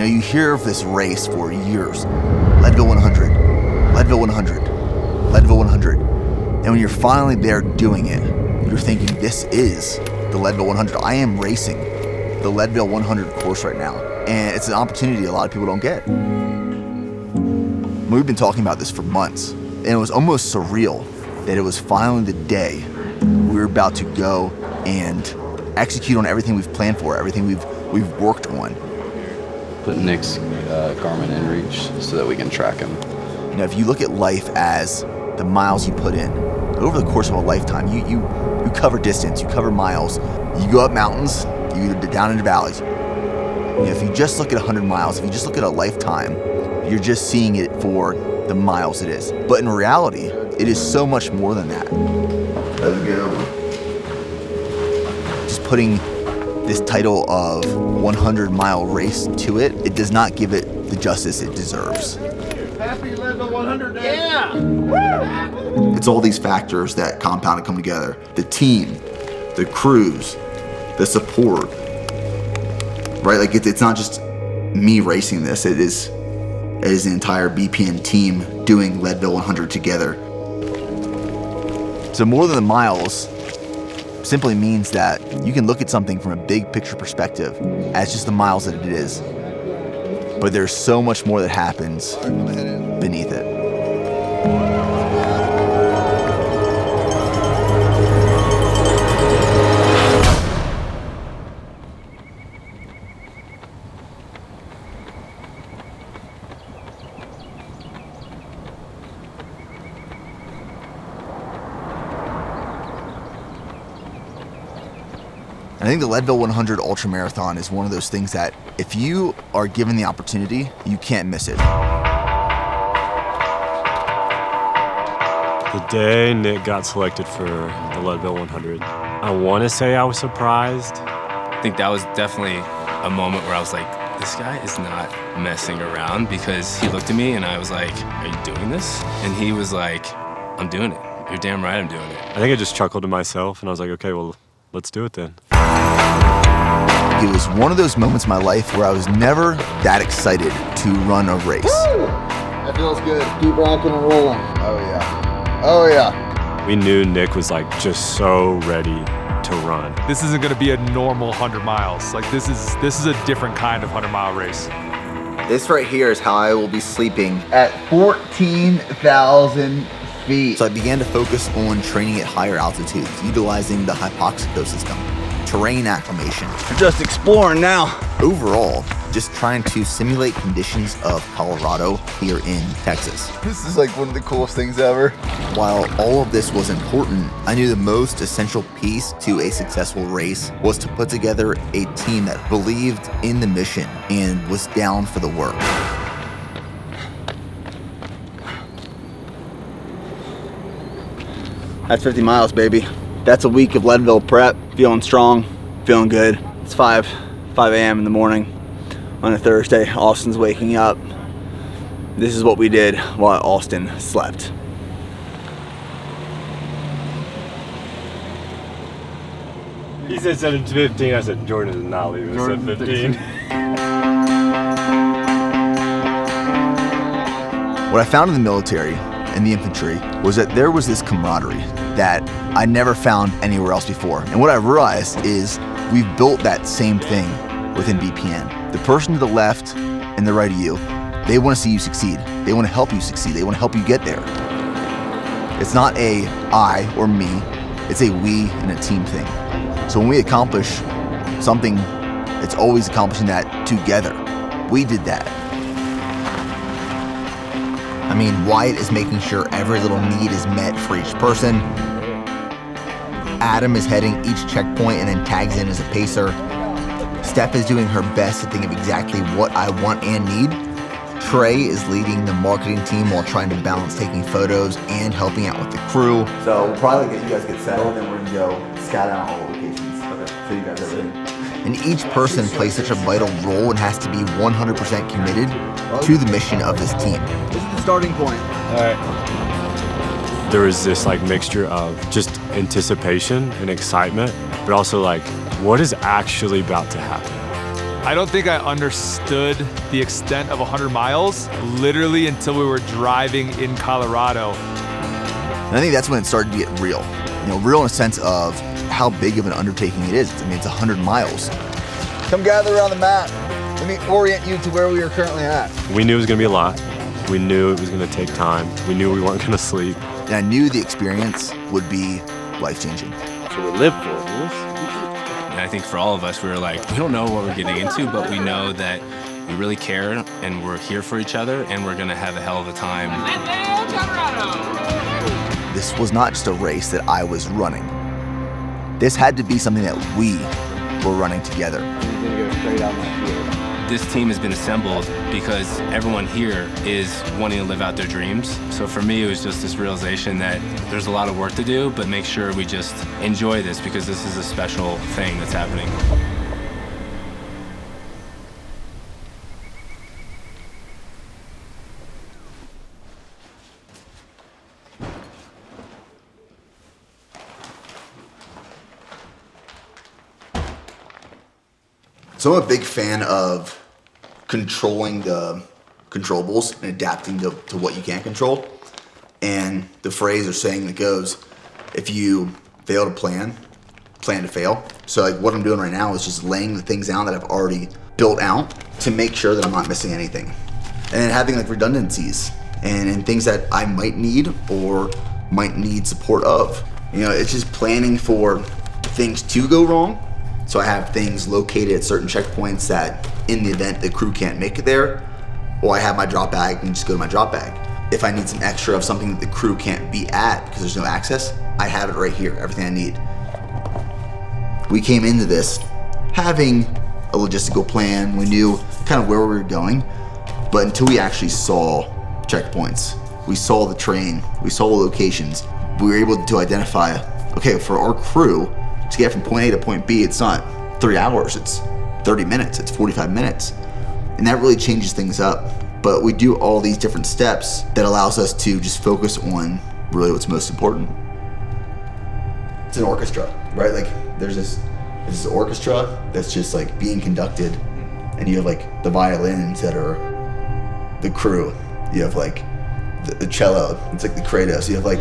know, you hear of this race for years. Leadville 100, Leadville 100, Leadville 100. And when you're finally there doing it, you're thinking, this is the Leadville 100. I am racing the Leadville 100 course right now. And it's an opportunity a lot of people don't get. We've been talking about this for months, and it was almost surreal that it was finally the day we were about to go and execute on everything we've planned for, everything we've worked on. Put Nick's Garmin in reach so that we can track him. You know, if you look at life as the miles you put in, over the course of a lifetime, you cover distance, you cover miles, you go up mountains, you go down into valleys. You know, if you just look at 100 miles, if you just look at a lifetime, you're just seeing it for the miles it is. But in reality, it is so much more than that. Let's go. Just putting this title of 100-mile race to it, it does not give it the justice it deserves. Happy Leadville 100 Day. Yeah! Woo! It's all these factors that compound and come together. The team, the crews, the support, right? Like it's not just me racing this, it is the entire BPN team doing Leadville 100 together. So more than the miles simply means that you can look at something from a big picture perspective as just the miles that it is. But there's so much more that happens beneath it. I think the Leadville 100 Ultramarathon is one of those things that if you are given the opportunity, you can't miss it. The day Nick got selected for the Leadville 100, I want to say I was surprised. I think that was definitely a moment where I was like, this guy is not messing around, because he looked at me and I was like, are you doing this? And he was like, I'm doing it. You're damn right I'm doing it. I think I just chuckled to myself and I was like, okay, well, let's do it then. It was one of those moments in my life where I was never that excited to run a race. Woo! That feels good. Keep rocking and rolling. Oh yeah. Oh yeah. We knew Nick was like just so ready to run. This isn't gonna be a normal 100 miles. Like this is a different kind of 100-mile race. This right here is how I will be sleeping at 14,000 feet. So I began to focus on training at higher altitudes, utilizing the hypoxico system, terrain acclimation. We're just exploring now. Overall, just trying to simulate conditions of Colorado here in Texas. This is like one of the coolest things ever. While all of this was important, I knew the most essential piece to a successful race was to put together a team that believed in the mission and was down for the work. That's 50 miles, baby. That's a week of Leadville prep. Feeling strong, feeling good. It's 5 a.m. in the morning on a Thursday. Austin's waking up. This is what we did while Austin slept. He said 7:15. I said Jordan is not leaving at 7:15. What I found in the military and the infantry was that there was this camaraderie that I never found anywhere else before. And what I realized is we've built that same thing within BPN. The person to the left and the right of you, they want to see you succeed. They want to help you succeed. They want to help you get there. It's not a I or me, it's a we and a team thing. So when we accomplish something, it's always accomplishing that together. We did that. I mean, Wyatt is making sure every little need is met for each person. Adam is heading each checkpoint and then tags in as a pacer. Steph is doing her best to think of exactly what I want and need. Trey is leading the marketing team while trying to balance taking photos and helping out with the crew. So we'll probably get you guys get settled and we're gonna go scout out all locations. Okay. So you guys are ready. And each person plays such a vital role and has to be 100% committed to the mission of this team. This is the starting point. All right. There was this like mixture of just anticipation and excitement, but also like what is actually about to happen. I don't think I understood the extent of 100 miles literally until we were driving in Colorado. And I think that's when it started to get real. Real in a sense of how big of an undertaking it is. I mean, it's 100 miles. Come gather around the map. Let me orient you to where we are currently at. We knew it was going to be a lot. We knew it was going to take time. We knew we weren't going to sleep. And I knew the experience would be life-changing. So we live for it. And I think for all of us, we were like, we don't know what we're getting into, but we know that we really care and we're here for each other and we're going to have a hell of a time. This was not just a race that I was running. This had to be something that we were running together. He's gonna go straight out my field. This team has been assembled because everyone here is wanting to live out their dreams. So for me, it was just this realization that there's a lot of work to do, but make sure we just enjoy this because this is a special thing that's happening. So I'm a big fan of controlling the controllables and adapting to what you can't control. And the phrase or saying that goes, if you fail to plan to fail. So like what I'm doing right now is just laying the things down that I've already built out to make sure that I'm not missing anything. And then having like redundancies and things that I might need or might need support of. It's just planning for things to go wrong. So I have things located at certain checkpoints that in the event the crew can't make it there, or I have my drop bag and just go to my drop bag. If I need some extra of something that the crew can't be at because there's no access, I have it right here, everything I need. We came into this having a logistical plan. We knew kind of where we were going, but until we actually saw checkpoints, we saw the terrain, we saw the locations, we were able to identify, okay, for our crew, to get from point A to point B, it's not 3 hours, it's 30 minutes, it's 45 minutes. And that really changes things up. But we do all these different steps that allows us to just focus on really what's most important. It's an orchestra, right? Like there's this orchestra that's just like being conducted, and you have like the violins that are the crew. You have like the cello, it's like the Kratos. You have like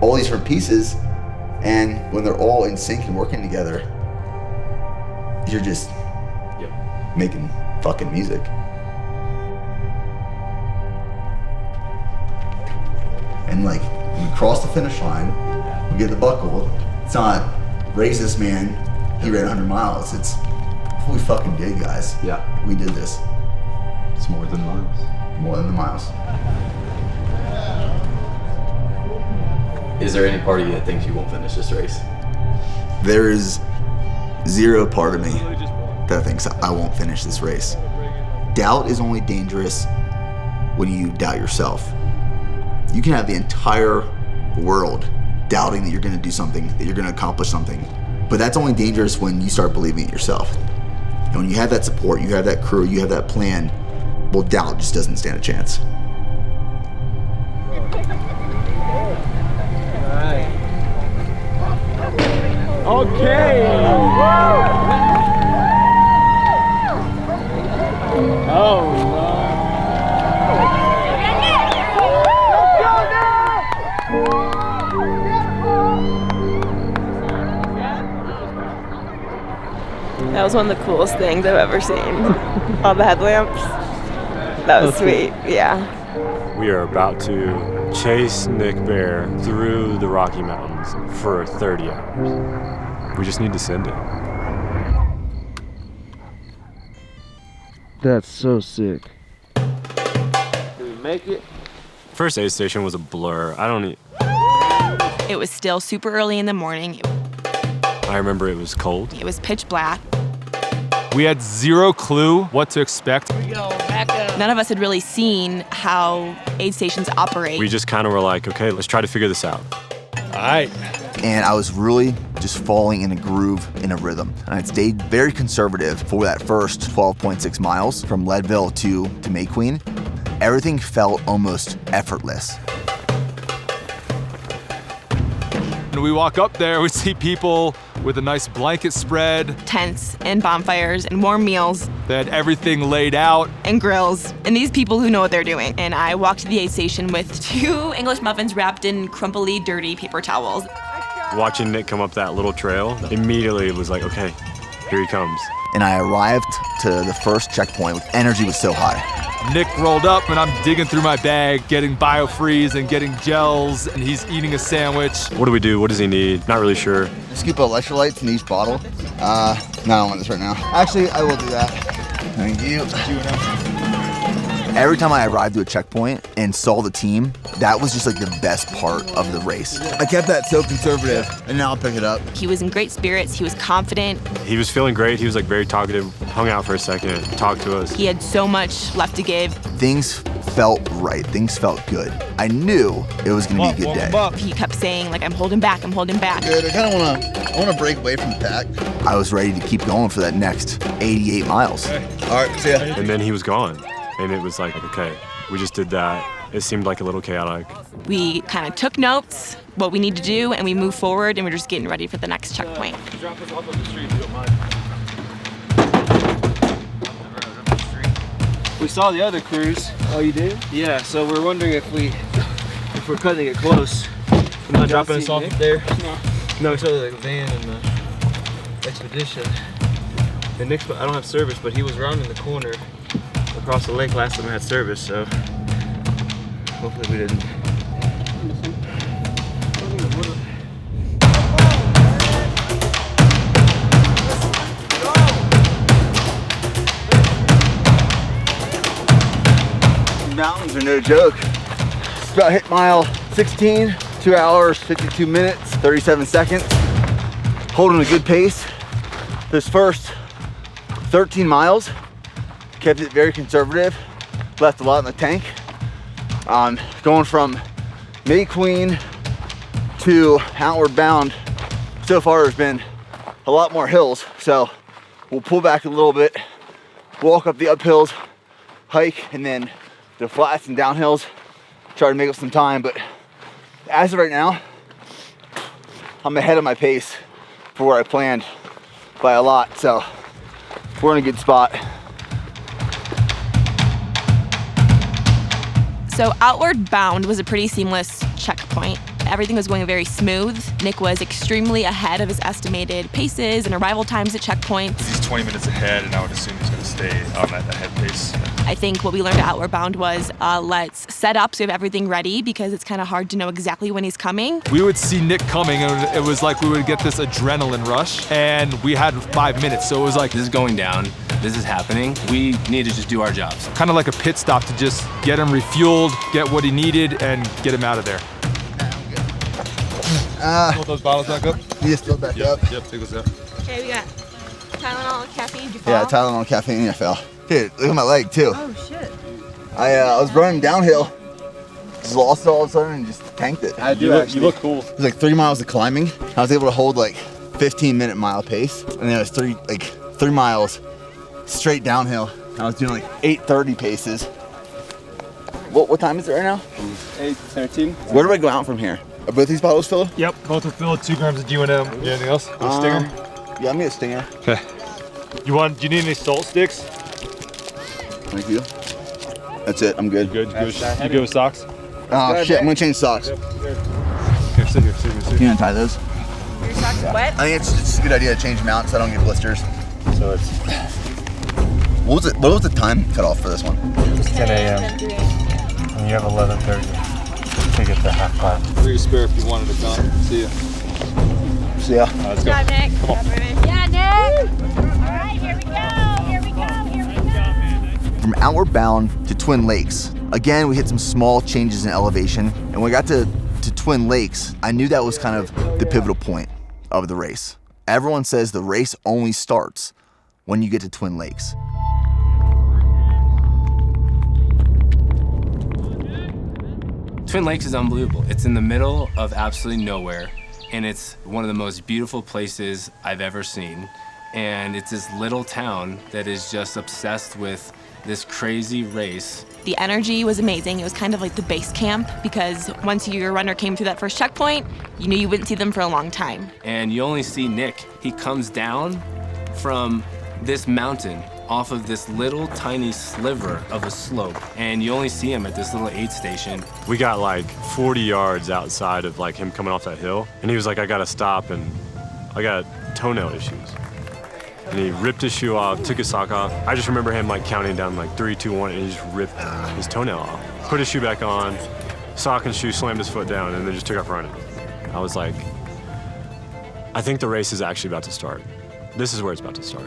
all these different pieces. And when they're all in sync and working together, you're just making fucking music. And like, when we cross the finish line, we get the buckle. It's not, raise this man, he ran 100 miles. It's, we fucking did, guys. Yeah. We did this. It's more than miles. More than the miles. Is there any part of you that thinks you won't finish this race? There is zero part of me that thinks I won't finish this race. Doubt is only dangerous when you doubt yourself. You can have the entire world doubting that you're gonna do something, that you're gonna accomplish something, but that's only dangerous when you start believing it yourself. And when you have that support, you have that crew, you have that plan, well, doubt just doesn't stand a chance. Okay. Oh no. That was one of the coolest things I've ever seen. All the headlamps. That was sweet, yeah. We are about to chase Nick Bear through the Rocky Mountains for 30 hours. We just need to send it. That's so sick. Did we make it? First aid station was a blur. It was still super early in the morning. I remember it was cold. It was pitch black. We had zero clue what to expect. None of us had really seen how aid stations operate. We just kind of were like, okay, let's try to figure this out. All right. And I was really just falling in a groove, in a rhythm. And I stayed very conservative for that first 12.6 miles from Leadville to Mayqueen. Everything felt almost effortless. And we walk up there, we see people with a nice blanket spread. Tents and bonfires and warm meals. They had everything laid out. And grills, and these people who know what they're doing. And I walked to the aid station with 2 English muffins wrapped in crumply, dirty paper towels. Watching Nick come up that little trail, immediately it was like, okay, here he comes. And I arrived to the first checkpoint. Energy was so high. Nick rolled up and I'm digging through my bag, getting BioFreeze and getting gels, and he's eating a sandwich. What do we do? What does he need? Not really sure. Scoop of electrolytes in each bottle. No, I don't want this right now. Actually, I will do that. Thank you. Every time I arrived to a checkpoint and saw the team, that was just like the best part of the race. I kept that so conservative, and now I'll pick it up. He was in great spirits, he was confident. He was feeling great. He was like very talkative, hung out for a second, talked to us. He had so much left to give. Things felt right, things felt good. I knew it was gonna be a good day. He kept saying, like, I'm holding back, I'm holding back. Good, I kinda wanna break away from the pack. I was ready to keep going for that next 88 miles. All right, see ya. And then he was gone. And it was like, okay, we just did that. It seemed like a little chaotic. We kind of took notes, what we need to do, and we moved forward, and we're just getting ready for the next checkpoint. Drop us off on the street if you don't mind. We saw the other crews. Oh, you did? Yeah, so we're wondering if we're cutting it close. You're not dropping us off up there? No, we saw the van and the expedition. And Nick's, I don't have service, but he was rounding the corner across the lake last time I had service, so hopefully we didn't. Mountains are no joke. It's about hit mile 16, 2 hours, 52 minutes, 37 seconds. Holding a good pace. This first 13 miles, kept it very conservative, left a lot in the tank. Going from May Queen to Outward Bound, so far there's been a lot more hills, so we'll pull back a little bit, walk up the uphills, hike, and then the flats and downhills, try to make up some time. But as of right now, I'm ahead of my pace for where I planned by a lot, so we're in a good spot. So Outward Bound was a pretty seamless checkpoint. Everything was going very smooth. Nick was extremely ahead of his estimated paces and arrival times at checkpoints. He's 20 minutes ahead, and I would assume he's going to stay on that ahead pace. I think what we learned at Outward Bound was let's set up so we have everything ready, because it's kind of hard to know exactly when he's coming. We would see Nick coming, and it was like we would get this adrenaline rush, and we had 5 minutes, so it was like, This is going down. This is happening. We need to just do our jobs. kind of like a pit stop to just get him refueled, get what he needed, and get him out of there. Fill those bottles back up? You just fill back up. Yep, take those out. Okay, we got Tylenol, caffeine. Did you fall? Yeah, Tylenol, caffeine, I fell. Dude, look at my leg too. Oh shit. I was running downhill, just lost it all of a sudden and just tanked it. You look cool. It was like 3 miles of climbing. I was able to hold like 15-minute mile pace, and then it was 3 miles straight downhill. I was doing like 8:30 paces. What time is it right now? 8:13. Where do I go out from here? Are both these bottles filled? Yep, both are filled, 2 grams of UNM. You anything else? Stinger? Yeah, I'm gonna stinger. Okay. Do you need any salt sticks? Thank you. That's it, I'm good. Good. You good with socks? Oh shit, I'm gonna change socks. Here, sit here. You gonna tie those? Your socks wet? I think it's a good idea to change them out so I don't get blisters. So it's What was the time cutoff for this one? 10 a.m. and you have 11:30 to get to half pipe. Free spare if you wanted to come. See ya. See ya. Let's go. Nick. Come on. Yeah, Nick. All right, here we go. From Outward Bound to Twin Lakes, again, we hit some small changes in elevation. And when we got to Twin Lakes, I knew that was kind of the pivotal point of the race. Everyone says the race only starts when you get to Twin Lakes. Twin Lakes is unbelievable. It's in the middle of absolutely nowhere, and it's one of the most beautiful places I've ever seen. And it's this little town that is just obsessed with this crazy race. The energy was amazing. It was kind of like the base camp, because once your runner came through that first checkpoint, you knew you wouldn't see them for a long time. And you only see Nick. He comes down from this mountain off of this little tiny sliver of a slope, and you only see him at this little aid station. We got like 40 yards outside of like him coming off that hill, and he was like, I gotta stop, and I got toenail issues. And he ripped his shoe off, took his sock off. I just remember him like counting down like 3, 2, 1, and he just ripped his toenail off. Put his shoe back on, sock and shoe, slammed his foot down, and then just took off running. I was like, I think the race is actually about to start. This is where it's about to start.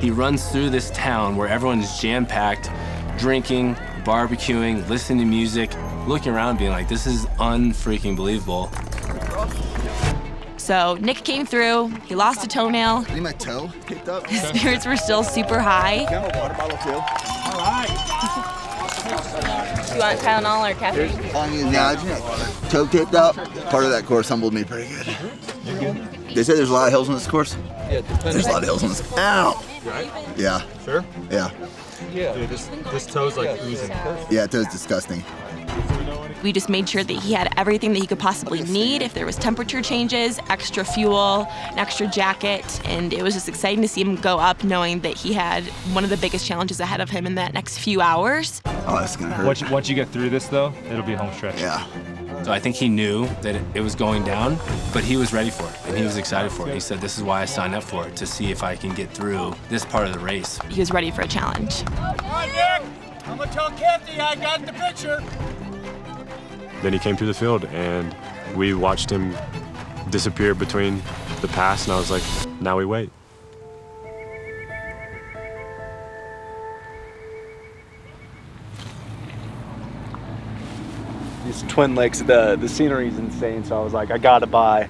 He runs through this town where everyone's jam-packed, drinking, barbecuing, listening to music, looking around being like, this is unfreaking believable. So Nick came through, he lost a toenail. I need my toe picked up. His spirits were still super high. Can I have a water bottle too? All right. You want Tylenol or caffeine? I mean, now, toe taped up. Part of that course humbled me pretty good. They say there's a lot of hills on this course. Yeah, There's a lot of hills on this. Ow! Right? Yeah. Sure? Yeah. Yeah. Dude, this toe's like oozing. Yeah, toe's disgusting. We just made sure that he had everything that he could possibly need. If there was temperature changes, extra fuel, an extra jacket, and it was just exciting to see him go up knowing that he had one of the biggest challenges ahead of him in that next few hours. Oh, that's gonna hurt. Once you get through this, though, it'll be home stretch. Yeah. So I think he knew that it was going down, but he was ready for it, and he was excited for it. He said, this is why I signed up for it, to see if I can get through this part of the race. He was ready for a challenge. Come on, Nick! I'm gonna tell Kathy I got the picture. Then he came through the field, and we watched him disappear between the pass, and I was like, now we wait. These Twin Lakes, the scenery is insane, so I was like, I gotta buy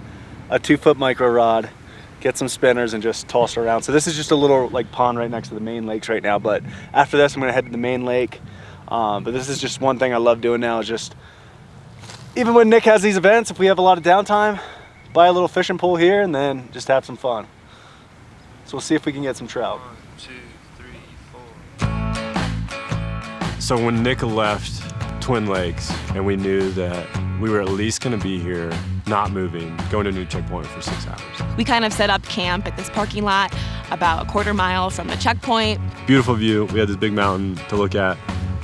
a 2-foot micro rod, get some spinners, and just toss it around. So this is just a little like pond right next to the main lakes right now, but after this I'm gonna head to the main lake. But this is just one thing I love doing now, is just, even when Nick has these events, if we have a lot of downtime, buy a little fishing pole here and then just have some fun. So we'll see if we can get some trout. 1, 2, 3, 4. So when Nick left Twin Lakes, and we knew that we were at least gonna be here, not moving, going to a new checkpoint for 6 hours. We kind of set up camp at this parking lot about a quarter mile from the checkpoint. Beautiful view. We had this big mountain to look at.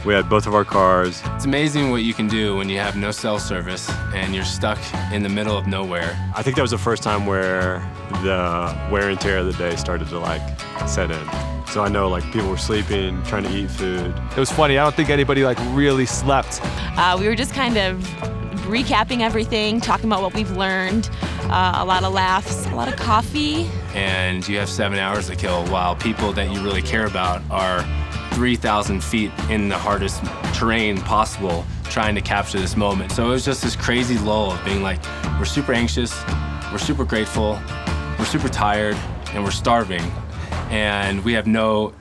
We had both of our cars. It's amazing what you can do when you have no cell service and you're stuck in the middle of nowhere. I think that was the first time where the wear and tear of the day started to like set in. So I know like people were sleeping, trying to eat food. It was funny. I don't think anybody like really slept. We were just kind of recapping everything, talking about what we've learned, a lot of laughs, a lot of coffee. And you have 7 hours to kill while people that you really care about are 3,000 feet in the hardest terrain possible trying to capture this moment. So it was just this crazy lull of being like, we're super anxious, we're super grateful, we're super tired, and we're starving. And we have no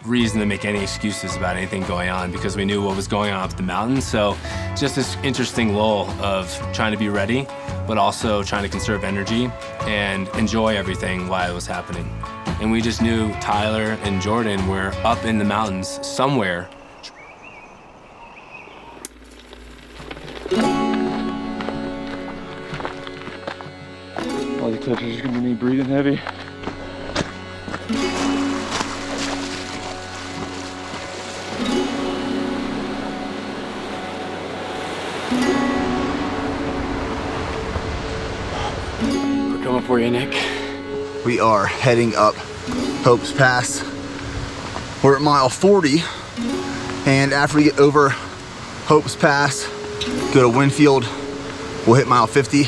reason to make any excuses about anything going on because we knew what was going on up the mountain. So just this interesting lull of trying to be ready, but also trying to conserve energy and enjoy everything while it was happening. And we just knew Tyler and Jordan were up in the mountains somewhere. All the clippers are gonna be breathing heavy. We're coming for you, Nick. We are heading up Hope's Pass. We're at mile 40, and after we get over Hope's Pass, go to Winfield, we'll hit mile 50.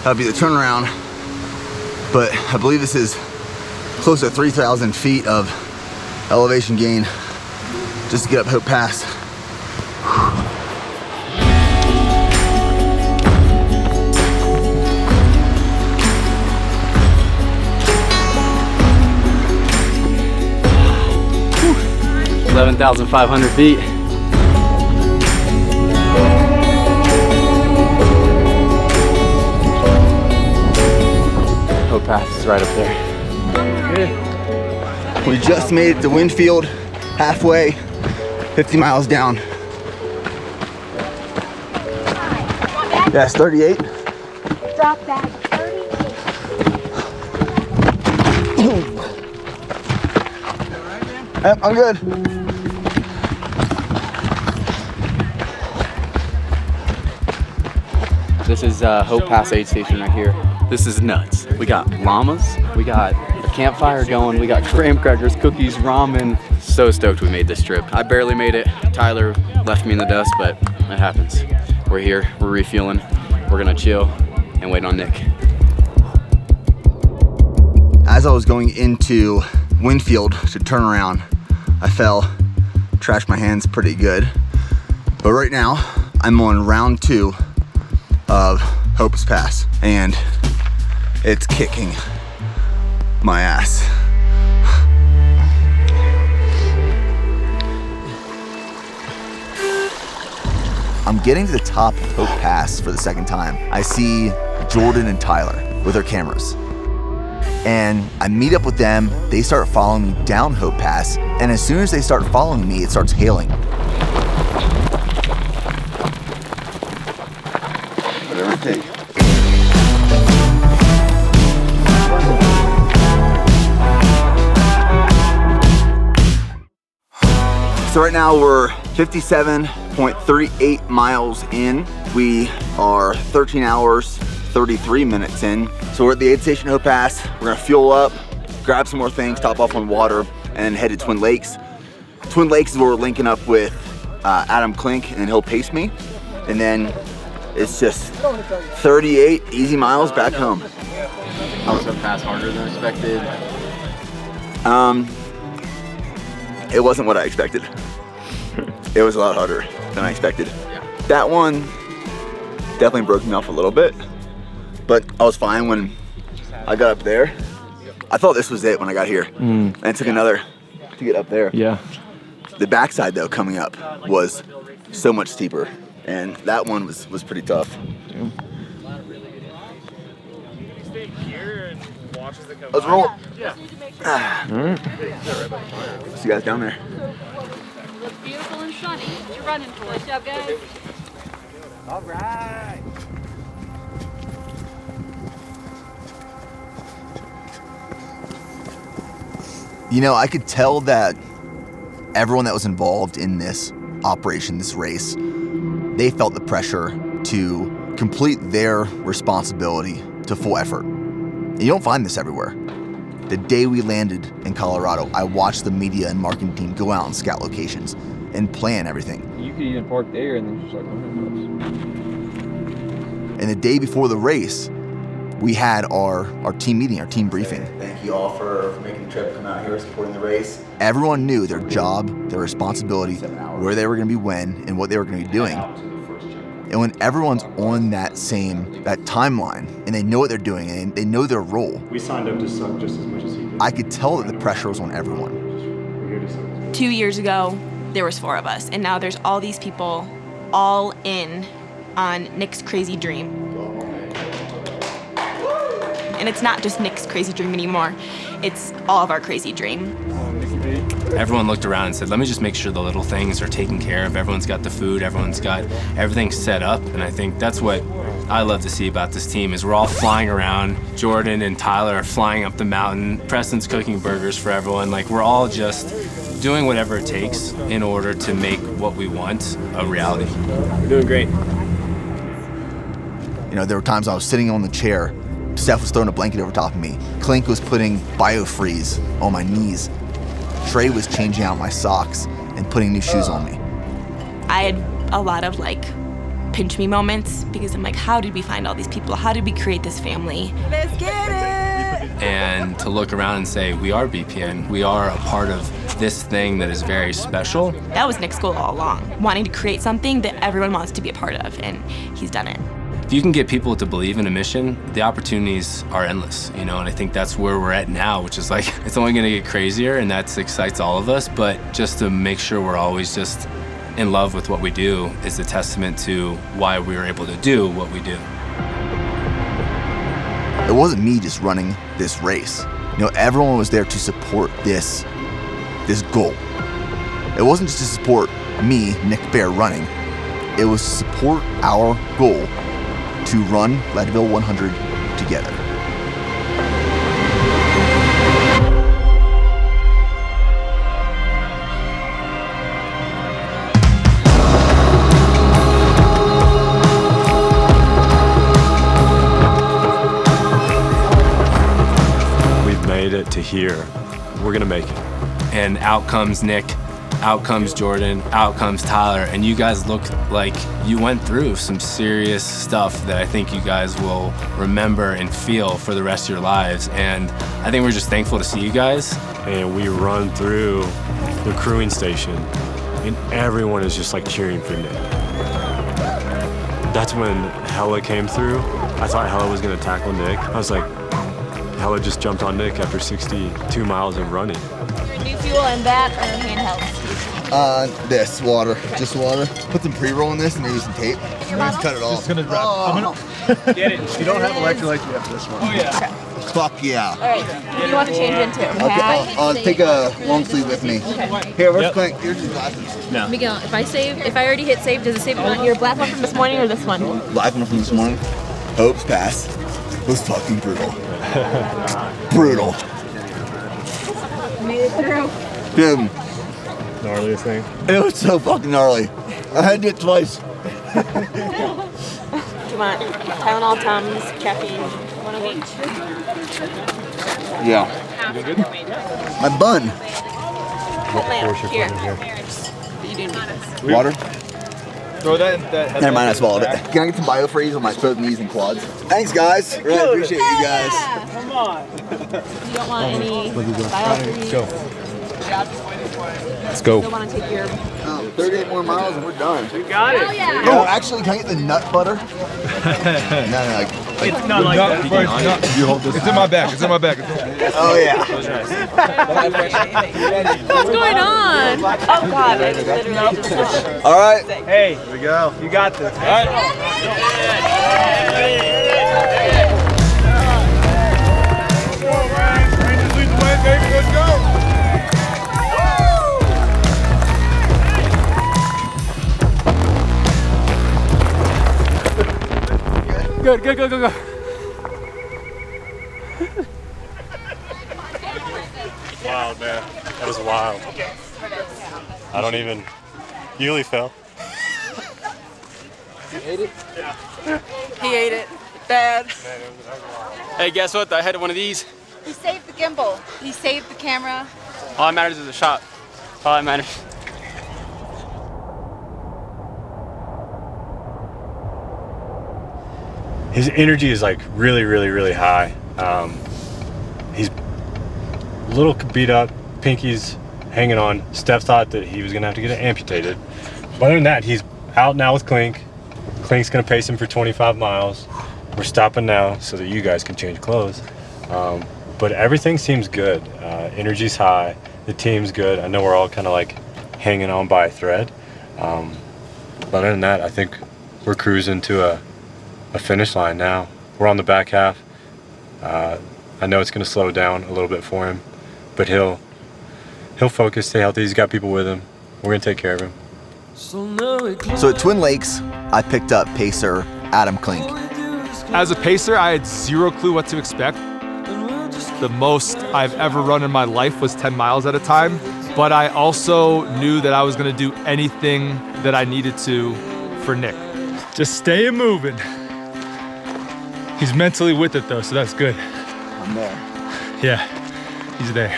That'll be the turnaround, but I believe this is close to 3,000 feet of elevation gain just to get up Hope Pass. 11,500 feet. Hope Pass is right up there. We just made it to Winfield, halfway, 50 miles down. That's 38. Drop bag 38. Yep, I'm good. This is Hope Pass aid station right here. This is nuts. We got llamas, we got a campfire going, we got graham crackers, cookies, ramen. So stoked we made this trip. I barely made it. Tyler left me in the dust, but it happens. We're here, we're refueling, we're gonna chill and wait on Nick. As I was going into Winfield to turn around, I fell, trashed my hands pretty good. But right now, I'm on round 2 of Hope's Pass, and it's kicking my ass. I'm getting to the top of Hope Pass for the second time. I see Jordan and Tyler with their cameras. And I meet up with them, they start following me down Hope Pass, and as soon as they start following me, it starts hailing. Whatever it takes. So right now we're 57.38 miles in. We are 13 hours, 33 minutes in. So we're at the aid station Hope Pass. We're gonna fuel up, grab some more things, top off on water, and then head to Twin Lakes. Twin Lakes is where we're linking up with Adam Klink, and then he'll pace me. And then it's just 38 easy miles back home. How was Hope Pass harder than expected? It wasn't what I expected. It was a lot harder than I expected. That one definitely broke me off a little bit, but I was fine when I got up there. I thought this was it when I got here, and it took another to get up there. Yeah. The backside though coming up was so much steeper, and that one was pretty tough. Let's roll. Yeah. See you guys down there. Looks beautiful and sunny. What you running for? What's up, guys? All right. You know, I could tell that everyone that was involved in this operation, this race, they felt the pressure to complete their responsibility to full effort. And you don't find this everywhere. The day we landed in Colorado, I watched the media and marketing team go out and scout locations and plan everything. You could even park there and then just like, And the day before the race, we had our team meeting, our team briefing. Thank you all for making the trip, come out here, supporting the race. Everyone knew their job, their responsibility, where they were gonna be when, and what they were gonna be doing. And when everyone's on that timeline, and they know what they're doing, and they know their role. We signed up to suck just as much as he did. I could tell that the pressure was on everyone. 2 years ago, there was 4 of us, and now there's all these people all in on Nick's crazy dream. And it's not just Nick's crazy dream anymore. It's all of our crazy dream. Everyone looked around and said, let me just make sure the little things are taken care of. Everyone's got the food, everyone's got everything set up. And I think that's what I love to see about this team is we're all flying around. Jordan and Tyler are flying up the mountain. Preston's cooking burgers for everyone. Like we're all just doing whatever it takes in order to make what we want a reality. We're doing great. You know, there were times I was sitting on the chair, Steph was throwing a blanket over top of me. Klink was putting BioFreeze on my knees. Trey was changing out my socks and putting new shoes on me. I had a lot of pinch me moments because I'm like, how did we find all these people? How did we create this family? Let's get it! And to look around and say, we are BPN. We are a part of this thing that is very special. That was Nick's goal all along, wanting to create something that everyone wants to be a part of, and he's done it. If you can get people to believe in a mission, the opportunities are endless, and I think that's where we're at now, which is it's only gonna get crazier, and that excites all of us, but just to make sure we're always just in love with what we do is a testament to why we were able to do what we do. It wasn't me just running this race. Everyone was there to support this goal. It wasn't just to support me, Nick Bear, running. It was to support our goal to run Leadville 100 together. here. We're gonna make it. And out comes Nick, out comes Jordan, out comes Tyler, and you guys look like you went through some serious stuff that I think you guys will remember and feel for the rest of your lives. And I think we're just thankful to see you guys. And we run through the crewing station, and everyone is just like cheering for Nick. That's when Hella came through. I thought Hella was gonna tackle Nick. I was like, Hella just jumped on Nick after 62 miles of running. New fuel and that or handheld? This water, just water. Put some pre-roll in this and maybe some tape. Just cut it off. Just gonna drop. Get it. If you don't have electrolytes, you have this one. Oh yeah. Fuck yeah. All right. What do you want to change into? Okay, I'll take a long sleeve with me. Here, where's Clint? Here's your glasses. No. Miguel, if I already hit save, does it save it? Your black one from this morning or this one? Black one from this morning. Hope's pass was fucking brutal. Brutal. Made it through. Dude, Gnarliest thing. it was so fucking gnarly. I had to do it twice. Do you want Tylenol, Tums, caffeine, one of each? Yeah. My bun. Here. You do need this. Water? Throw that in that. Never mind, I swallowed it. Can I get some biofreeze on my both knees and quads? Thanks, guys. Really appreciate you guys. Come on. You don't want any biofreeze? Go. Let's go. You don't want to take your... 38 more miles and we're done. You got it. Oh, yeah. Oh, actually, can I get the nut butter? No, It's not like that. You hold this. It's in my bag. It's in my bag. Oh, yeah. What's going on? Oh, God. I literally just... All right. Hey, here we go. You got this. All right. Rangers lead the way, baby. Let's go. Good, good, good, good, good. Wild, man. That was wild. I don't even. You really fell. He ate it. Bad. Hey, guess what? I had one of these. He saved the gimbal. He saved the camera. All that matters is a shot. All that matters. His energy is like really, really, really high. He's a little beat up. Pinky's hanging on. Steph thought that he was gonna have to get it amputated. But other than that, he's out now with Clink. Clink's gonna pace him for 25 miles. We're stopping now so that you guys can change clothes. But everything seems good. Energy's high. The team's good. I know we're all kind of like hanging on by a thread. But other than that, I think we're cruising to a finish line now. We're on the back half. I know it's going to slow down a little bit for him, but he'll focus, stay healthy. He's got people with him. We're going to take care of him. So at Twin Lakes, I picked up pacer Adam Klink. As a pacer, I had zero clue what to expect. The most I've ever run in my life was 10 miles at a time, but I also knew that I was going to do anything that I needed to for Nick. Just stay moving. He's mentally with it though, so that's good. I'm there. Yeah, he's there.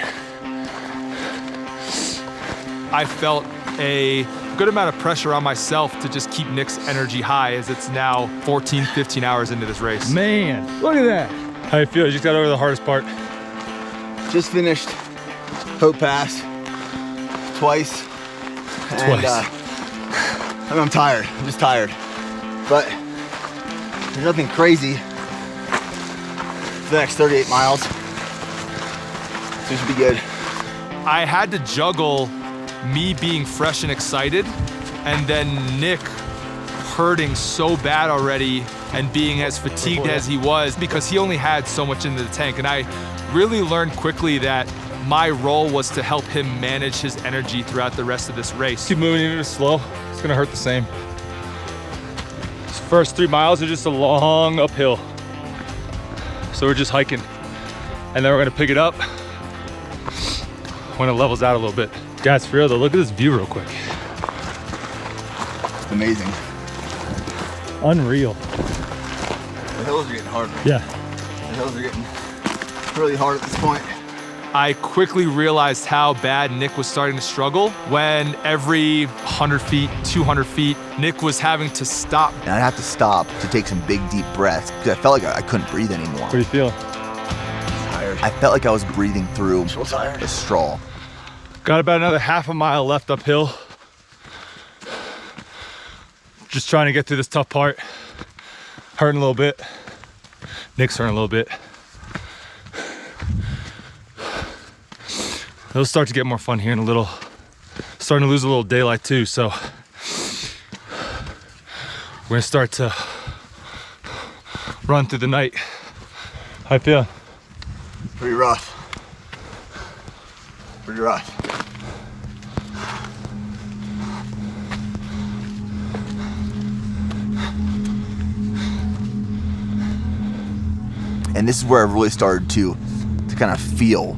I felt a good amount of pressure on myself to just keep Nick's energy high as it's now 14, 15 hours into this race. Man, look at that. How you feel? You just got over the hardest part. Just finished Hope Pass twice. And, I'm tired. I'm just tired. But there's nothing crazy for the next 38 miles. So it should be good. I had to juggle me being fresh and excited and then Nick hurting so bad already and being as fatigued as he was because he only had so much in the tank. And I really learned quickly that my role was to help him manage his energy throughout the rest of this race. Keep moving even slow, it's gonna hurt the same. These first 3 miles are just a long uphill. So we're just hiking. And then we're gonna pick it up when it levels out a little bit. Guys, for real though, look at this view real quick. It's amazing. Unreal. The hills are getting harder. Yeah. The hills are getting really hard at this point. I quickly realized how bad Nick was starting to struggle when every 100 feet, 200 feet, Nick was having to stop. And I'd have to stop to take some big, deep breaths because I felt like I couldn't breathe anymore. What do you feel? Tired. I felt like I was breathing through a straw. Got about another half a mile left uphill. Just trying to get through this tough part. Hurting a little bit. Nick's hurting a little bit. It'll start to get more fun here in a little. Starting to lose a little daylight too, so we're gonna start to run through the night. How you feeling? Pretty rough. Pretty rough. And this is where I really started to kind of feel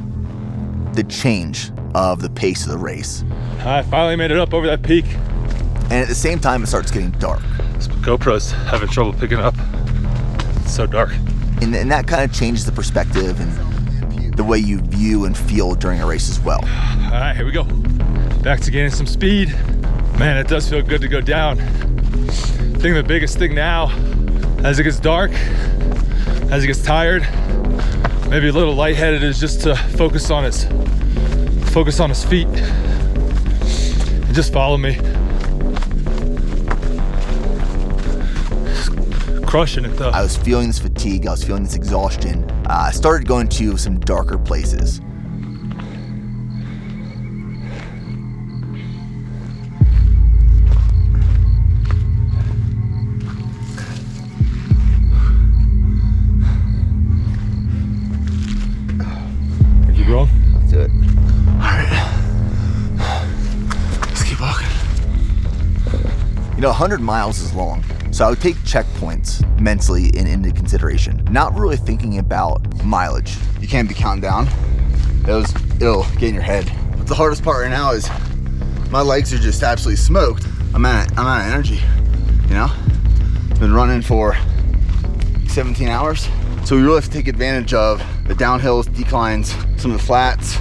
the change of the pace of the race. I finally made it up over that peak. And at the same time, it starts getting dark. This GoPro's having trouble picking up. It's so dark. And that kind of changes the perspective and the way you view and feel during a race as well. All right, here we go. Back to gaining some speed. Man, it does feel good to go down. I think the biggest thing now, as it gets dark, as he gets tired, maybe a little lightheaded, is just to focus on his feet and just follow me. Crushing it though. I was feeling this fatigue, I was feeling this exhaustion. I started going to some darker places. Let's do it. All right. Let's keep walking. You know, 100 miles is long, so I would take checkpoints mentally into consideration, not really thinking about mileage. You can't be counting down. It'll get in your head. But the hardest part right now is my legs are just absolutely smoked. I'm out of energy, you know? Been running for 17 hours. So we really have to take advantage of the downhills, declines, some of the flats.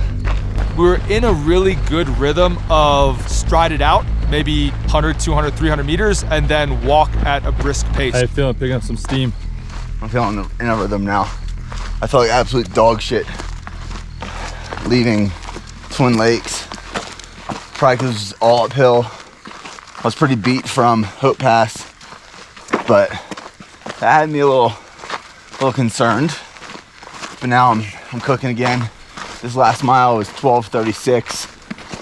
We're in a really good rhythm of stride it out, maybe 100, 200, 300 meters, and then walk at a brisk pace. How you feeling? Picking up some steam. I'm feeling in a rhythm now. I felt like absolute dog shit leaving Twin Lakes. Probably because it was all uphill. I was pretty beat from Hope Pass, but that had me a little concerned. But now I'm cooking again. This last mile was 12:36,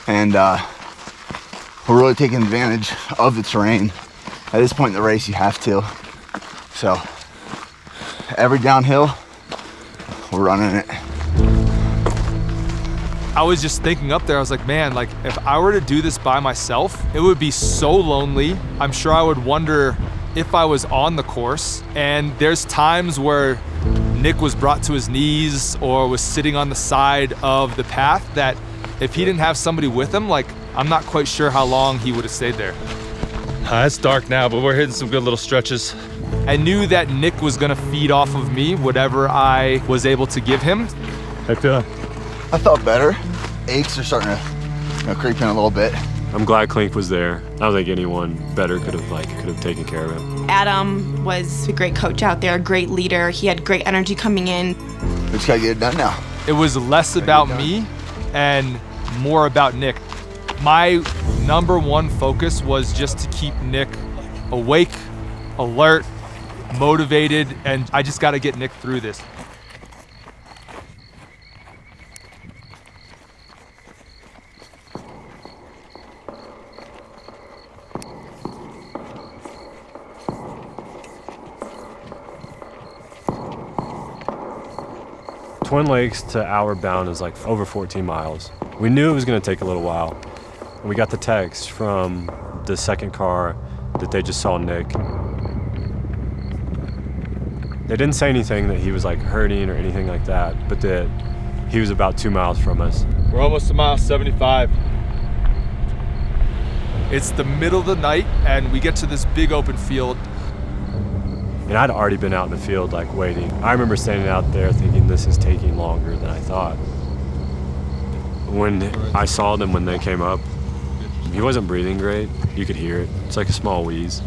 and we're really taking advantage of the terrain. At this point in the race, you have to. So every downhill, we're running it. I was just thinking up there, I was like, man, like if I were to do this by myself, it would be so lonely. I'm sure I would wonder if I was on the course. And there's times where Nick was brought to his knees or was sitting on the side of the path that if he didn't have somebody with him, like I'm not quite sure how long he would have stayed there. It's dark now, but we're hitting some good little stretches. I knew that Nick was gonna feed off of me, whatever I was able to give him. How you feeling? I felt better. Aches are starting to creep in a little bit. I'm glad Klink was there. I don't think anyone better could have taken care of him. Adam was a great coach out there, a great leader. He had great energy coming in. We just gotta get it done now. It was less about me and more about Nick. My number one focus was just to keep Nick awake, alert, motivated, and I just gotta get Nick through this. Twin Lakes to Outward Bound is like over 14 miles. We knew it was gonna take a little while. And we got the text from the second car that they just saw Nick. They didn't say anything that he was like hurting or anything like that, but that he was about 2 miles from us. We're almost to mile 75. It's the middle of the night and we get to this big open field. And I'd already been out in the field like waiting. I remember standing out there thinking this is taking longer than I thought. When I saw them when they came up, he wasn't breathing great. You could hear it. It's like a small wheeze.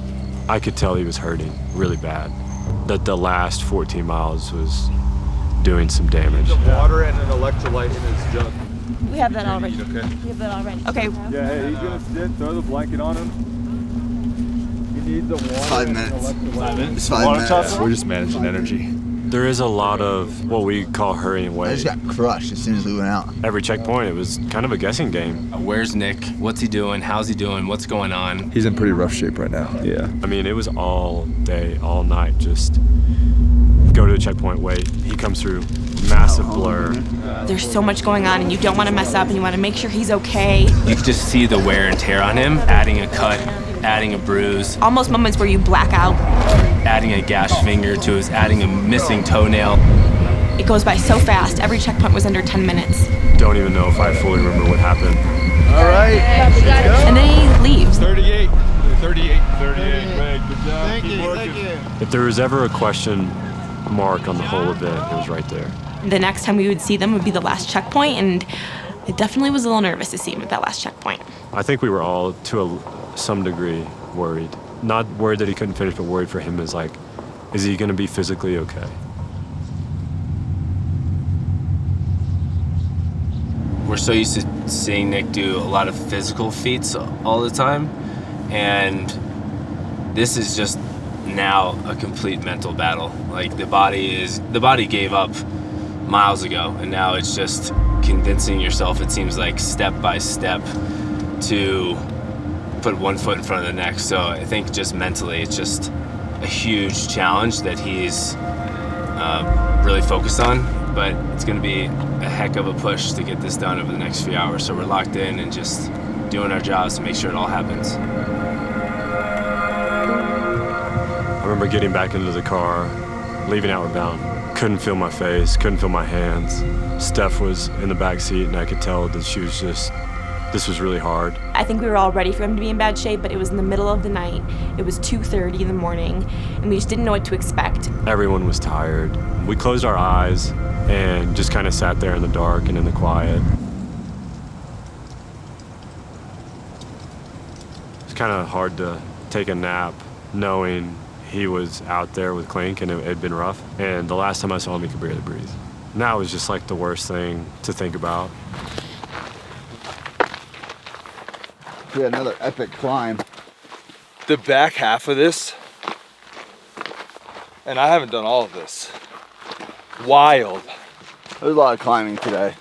I could tell he was hurting really bad. That the last 14 miles was doing some damage. Water and an electrolyte in his jug. We have that already. Okay. We have that already. Okay. Yeah, hey, he's gonna sit, throw the blanket on him. He needs a water. 5 minutes. 5 minutes? It's 5 minutes. We're just managing energy. There is a lot of what we call hurry and wait. I just got crushed as soon as we went out. Every checkpoint, it was kind of a guessing game. Where's Nick? What's he doing? How's he doing? What's going on? He's in pretty rough shape right now. Yeah. I mean, it was all day, all night, just go to the checkpoint, wait. He comes through, massive blur. There's so much going on and you don't want to mess up and you want to make sure he's okay. You could just see the wear and tear on him, adding a cut, adding a bruise. Almost moments where you black out. Adding a gashed finger to his, adding a missing toenail. It goes by so fast. Every checkpoint was under 10 minutes. Don't even know if I fully remember what happened. All right. And then he leaves. 38. 38. Great, good job. Thank you. If there was ever a question mark on the whole event, it was right there. The next time we would see them would be the last checkpoint, and it definitely was a little nervous to see him at that last checkpoint. I think we were all, to some degree, worried. Not worried that he couldn't finish, but worried for him is like, is he gonna be physically okay? We're so used to seeing Nick do a lot of physical feats all the time, and this is just now a complete mental battle. Like the body gave up miles ago, and now it's just convincing yourself, it seems like, step by step to put one foot in front of the next. So I think just mentally, it's just a huge challenge that he's really focused on, but it's gonna be a heck of a push to get this done over the next few hours. So we're locked in and just doing our jobs to make sure it all happens. I remember getting back into the car, leaving Outward Bound. Couldn't feel my face, couldn't feel my hands. Steph was in the back seat and I could tell that she was just, this was really hard. I think we were all ready for him to be in bad shape, but it was in the middle of the night. It was 2:30 in the morning, and we just didn't know what to expect. Everyone was tired. We closed our eyes and just kind of sat there in the dark and in the quiet. It's kind of hard to take a nap knowing he was out there with Clink and it had been rough. And the last time I saw him, he could barely breathe. Now it was just like the worst thing to think about. We had another epic climb. The back half of this, and I haven't done all of this. Wild. There's a lot of climbing today.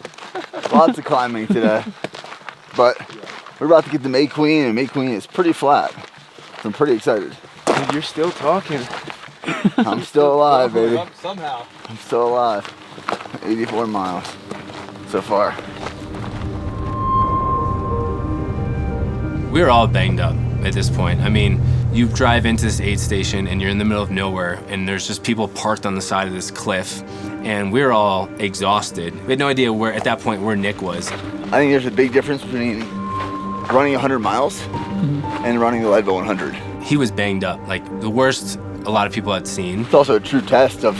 Lots of climbing today. But we're about to get to May Queen, and May Queen is pretty flat. So I'm pretty excited. Dude, you're still talking. I'm still alive, baby. Somehow. I'm still alive. 84 miles so far. We were all banged up at this point. I mean, you drive into this aid station and you're in the middle of nowhere and there's just people parked on the side of this cliff and we were all exhausted. We had no idea where, at that point, where Nick was. I think there's a big difference between running 100 miles and running the Leadville 100. He was banged up, like the worst a lot of people had seen. It's also a true test of,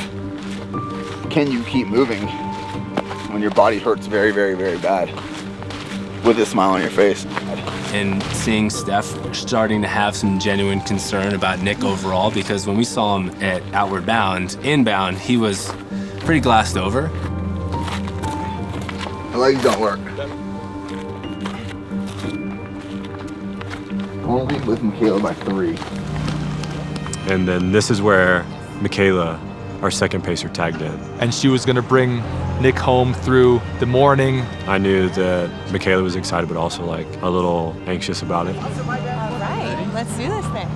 can you keep moving when your body hurts very, very, very bad with a smile on your face? And seeing Steph starting to have some genuine concern about Nick overall, because when we saw him at Outward Bound, inbound, he was pretty glassed over. My legs don't work. Only with Michaela by 3. And then this is where Michaela, our second pacer, tagged in. And she was gonna bring Nick home through the morning. I knew that Michaela was excited, but also like a little anxious about it. All right, let's do this thing.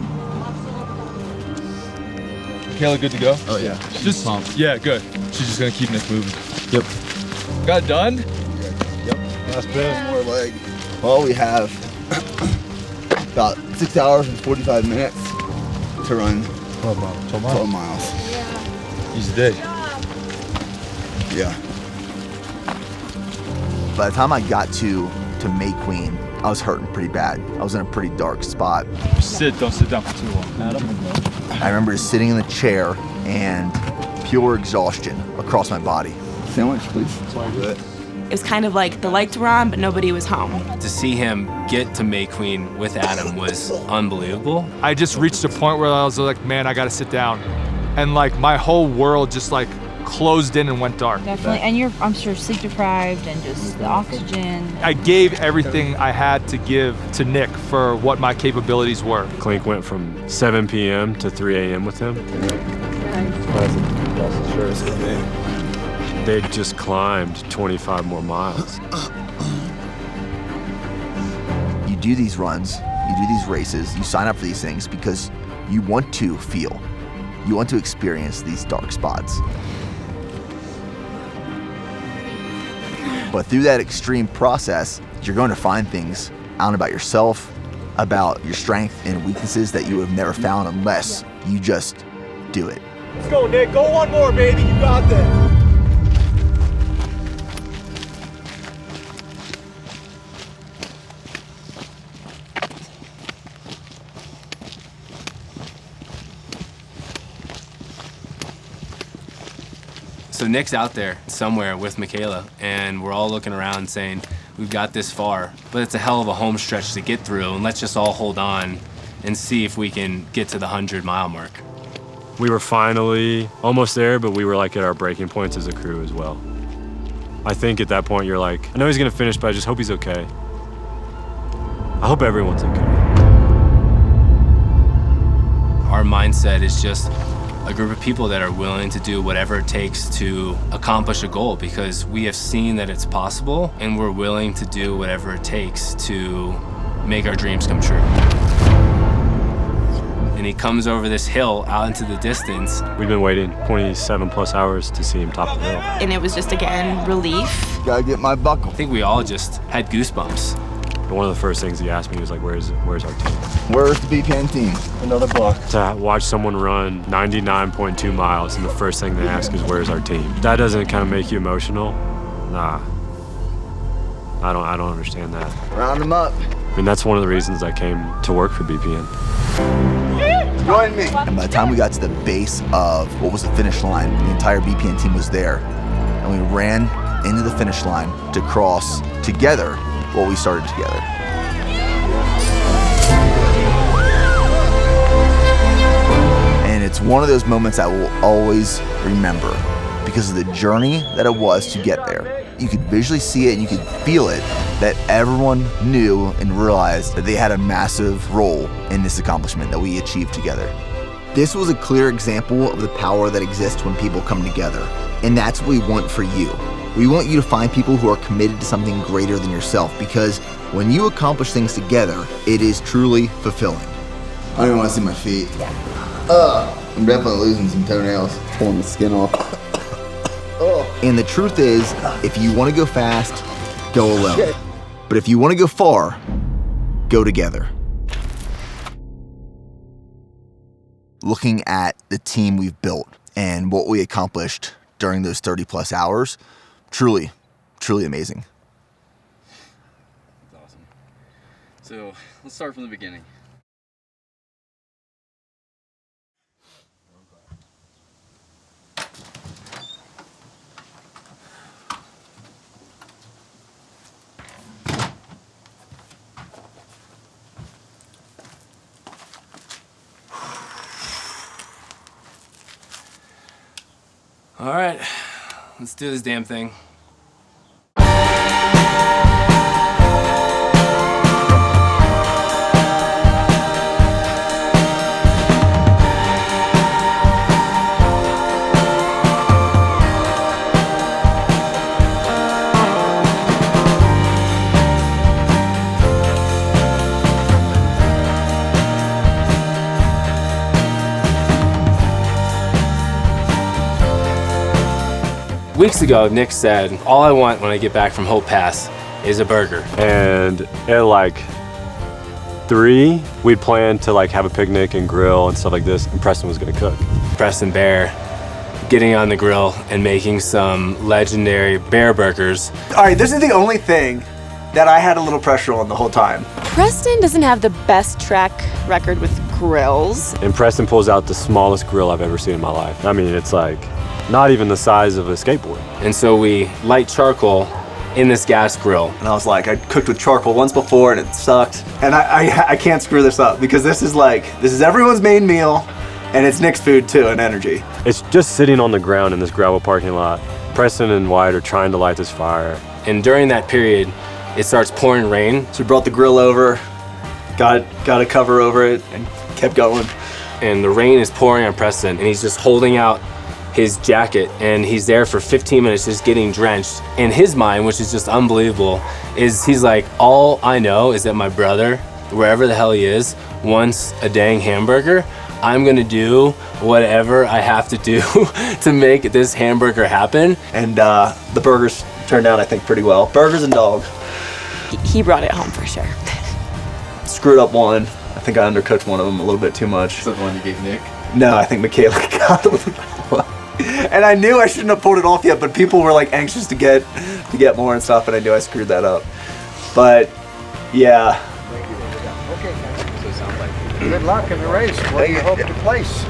Michaela, good to go? Oh yeah. Just pumped. Yeah, good. She's just gonna keep Nick moving. Yep. Got it done? Yep. Last bit. One more leg. Well, we have about 6 hours and 45 minutes to run 12 miles. Easy day. Yeah. By the time I got to May Queen, I was hurting pretty bad. I was in a pretty dark spot. Don't sit down for too long. I remember just sitting in the chair and pure exhaustion across my body. Sandwich, please. That's all good. It was kind of like the lights were on, but nobody was home. To see him get to May Queen with Adam was unbelievable. I just reached a point where I was like, man, I gotta sit down. And like my whole world just like closed in and went dark. Definitely, and you're, I'm sure, sleep deprived and just the oxygen. I gave everything I had to give to Nick for what my capabilities were. Clink went from 7 p.m. to 3 a.m. with him. They just climbed 25 more miles. You do these runs, you do these races, you sign up for these things because you want to feel, you want to experience these dark spots. But through that extreme process, you're going to find things out about yourself, about your strength and weaknesses that you have never found unless you just do it. Let's go, Nick. Go one more, baby. You got this. So Nick's out there somewhere with Michaela, and we're all looking around saying, we've got this far, but it's a hell of a home stretch to get through, and let's just all hold on and see if we can get to the 100-mile mark. We were finally almost there, but we were like at our breaking points as a crew as well. I think at that point you're like, I know he's gonna finish, but I just hope he's okay. I hope everyone's okay. Our mindset is just a group of people that are willing to do whatever it takes to accomplish a goal, because we have seen that it's possible, and we're willing to do whatever it takes to make our dreams come true. And he comes over this hill out into the distance. We've been waiting 27 plus hours to see him top the hill. And it was just, again, relief. Gotta get my buckle. I think we all just had goosebumps. But one of the first things he asked me was like, where's our team? Where's the BPN team? Another buck. To watch someone run 99.2 miles and the first thing they ask is, where's our team? That doesn't kind of make you emotional? Nah. I don't understand that. Round them up. I mean, that's one of the reasons I came to work for BPN. Join me. And by the time we got to the base of what was the finish line, the entire BPN team was there. And we ran into the finish line to cross together what we started together. And it's one of those moments I will always remember because of the journey that it was to get there. You could visually see it and you could feel it, that everyone knew and realized that they had a massive role in this accomplishment that we achieved together. This was a clear example of the power that exists when people come together. And that's what we want for you. We want you to find people who are committed to something greater than yourself, because when you accomplish things together, it is truly fulfilling. I don't even want to see my feet. I'm definitely losing some toenails. Pulling the skin off. And the truth is, if you want to go fast, go alone. But if you want to go far, go together. Looking at the team we've built and what we accomplished during those 30 plus hours, truly, truly amazing. That's awesome. So let's start from the beginning. All right, let's do this damn thing. Weeks ago, Nick said, all I want when I get back from Hope Pass is a burger. And at like 3, we'd planned to like have a picnic and grill and stuff like this, and Preston was gonna cook. Preston Bear getting on the grill and making some legendary bear burgers. All right, this is the only thing that I had a little pressure on the whole time. Preston doesn't have the best track record with grills. And Preston pulls out the smallest grill I've ever seen in my life. I mean, it's like not even the size of a skateboard. And so we light charcoal in this gas grill. And I was like, I cooked with charcoal once before and it sucked. And I can't screw this up because this is everyone's main meal and it's Nick's food too and energy. It's just sitting on the ground in this gravel parking lot. Preston and Wyatt are trying to light this fire. And during that period, it starts pouring rain. So we brought the grill over, got a cover over it and kept going. And the rain is pouring on Preston and he's just holding out his jacket and he's there for 15 minutes just getting drenched. In his mind, which is just unbelievable, is he's like, all I know is that my brother, wherever the hell he is, wants a dang hamburger. I'm gonna do whatever I have to do to make this hamburger happen. And the burgers turned out, I think, pretty well. Burgers and dog. He brought it home for sure. Screwed up one. I think I undercooked one of them a little bit too much. Is that the one you gave Nick? No, I think Michaela got it. And I knew I shouldn't have pulled it off yet, but people were like anxious to get more and stuff, and I knew I screwed that up. But yeah. Good luck in the race. What do you hope to place?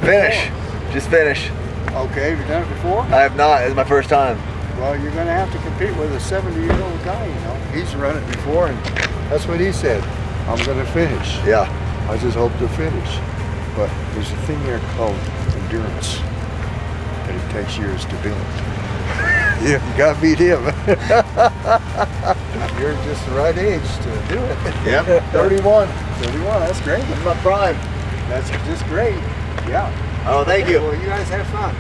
Finish. Just finish. Okay, have you done it before? I have not. It's my first time. Well, you're going to have to compete with a 70-year-old guy, you know. He's run it before, and that's what he said. I'm going to finish. Yeah. I just hope to finish. But there's a thing there called endurance, and it takes years to build. Yeah, you got to beat him. You're just the right age to do it. Yep. 31. 31, that's great. That's my prime. That's just great. Yeah. Oh, thank you. Well, you guys have fun.